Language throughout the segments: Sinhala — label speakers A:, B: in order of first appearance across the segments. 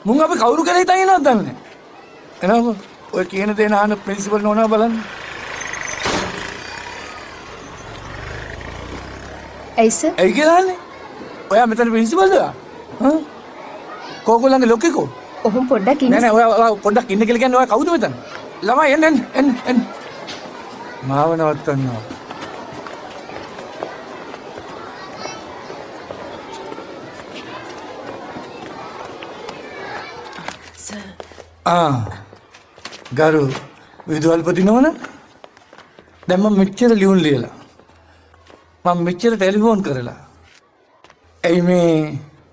A: මුන් අපි කවුරු කියලා හිතන් ඉනවද දන්නේ නැහැ. එනවා ඔය කියන දේ නාන ප්‍රින්සිපල් නෝනා බලන්න.
B: ඇයි සර්?
A: ඇයි කියලාන්නේ? ඔයා මෙතන ප්‍රින්සිපල්ද? හා? කෝකලංගේ ලොක්කේකෝ?
B: ඔහොම පොඩ්ඩක් ඉන්න.
A: නෑ නෑ ඔයා පොඩ්ඩක් ඉන්න කියලා කියන්නේ ඔයා කවුද මෙතන? ළමයි එන්න. මාව නවත්තන්නවා. ගරු විදුහල්පති නෝන දැන් මම මෙච්චර ලියුම් ලියලා මම මෙච්චර ටෙලිෆෝන් කරලා ඇයි මේ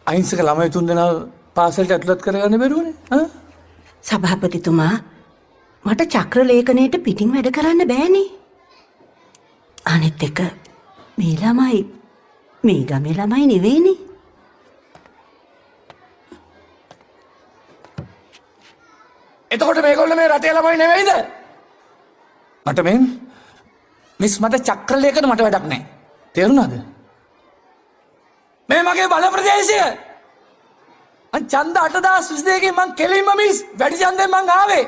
A: අහිංසක ළමයි තුන්දෙනා පාසලට ඇතුළත් කරගන්න බැරුවනේ
C: සභාපතිතුමා මට චක්‍ර ලේඛනයට පිටින් වැඩ කරන්න බෑනේ. අනිත් එක මේ ළමයි මේ ගමේ ළමයි නෙවෙයිනේ.
A: එතකොට මේගොල්ලෝ මේ රටේ ළමයි නෙවෙයිද? මට මිස් මට චක්‍ර ලේඛන මට වැඩක් නැහැ. තේරුණාද? මේ මගේ බල ප්‍රදේශය. මං ඡන්ද 8022 මං කෙලින්ම මිස් වැඩි ඡන්දෙන් මං ආවේ.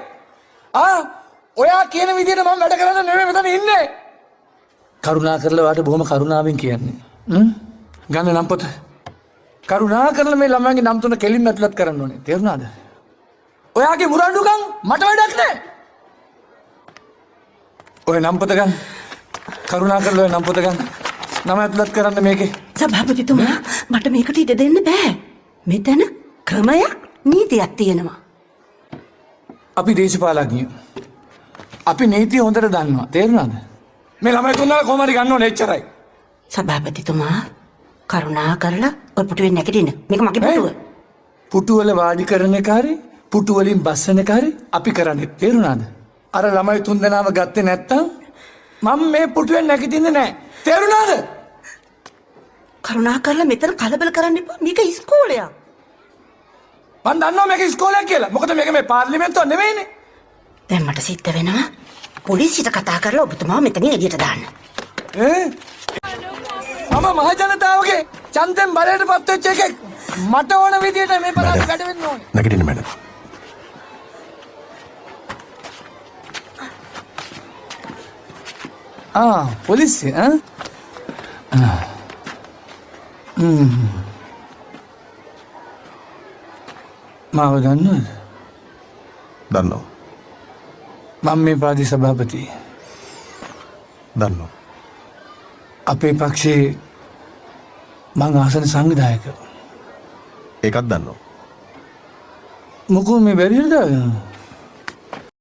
A: ඔයා කියන විදිහට මම වැඩ කරන්න නෙමෙයි මෙතන ඉන්නේ. කරුණා කරලා ඔයාට බොහොම කරුණාවෙන් කියන්නේ. ගන්න නම් පොත. කරුණා කරලා මේ ළමයන්ගේ නම් තුන කෙලින්ම ඇතුළත් කරන්න ඕනේ. තේරුණාද? ඔයාගේ මුරණ්ඩුකම් මට වැඩක් නැහැ. ඔය නම් පොත ගන්න. කරුණා කරලා ඔය නම් පොත ගන්න. නම ඇතුළත් කරන්න මේකේ.
C: සභාපතිතුමා මට මේකට ඉඩ දෙන්න බෑ. මෙතන ක්‍රමයක් නීතියක් තියෙනවා.
A: අපි දේශපාලඥයෝ. අපි නීතිය හොඳට දන්නවා. තේරුණාද? මේ ළමයි තුන්දෙනා කොහොම හරි ගන්න ඕනේ එච්චරයි.
C: සභාපතිතුමා කරුණා කරලා ඔය පුටුවෙන් නැගිටින්න. මේක මගේ පුටුව.
A: පුටුවල වාඩි කරන එක හරි පුටු වලින් බස්සන එක හරි අපි කරන්නේ. තේරුණාද? අර ළමයි තුන්දෙනාම ගත්තේ නැත්තම් මම මේ පුටුවෙන් නැගිටින්නේ නැහැ. තේරුණාද?
C: කරුණා කරලා මෙතන කලබල කරන්න එපා. මේක ඉස්කෝලයක්.
A: මම දන්නවා මේක ඉස්කෝලයක් කියලා. මොකද මේක මේ පාර්ලිමේන්තුව නෙවෙයිනේ.
C: දැන් මට සිද්ධ වෙනවා පොලිසියට කතා කරලා ඔබතුමාව මෙතනින් එළියට දාන්න.
A: මම මහ ජනතාවගේ ඡන්දෙන් බලයටපත් වෙච්ච එකෙක්. මට ඕන විදියට මේ පළාතේ වැඩ වෙන්න ඕනේ.
D: නැගිටින්න මැඩම්.
A: පොලිසිය මාව දන්නවද?
D: දන්නවා.
A: මම මේ පාදී සභාපති.
D: දන්නවා.
A: අපේ පක්ෂයේ මං ආසන සංවිධායක.
D: ඒකත් දන්නවා.
A: මොකෝ මේ බැරිද?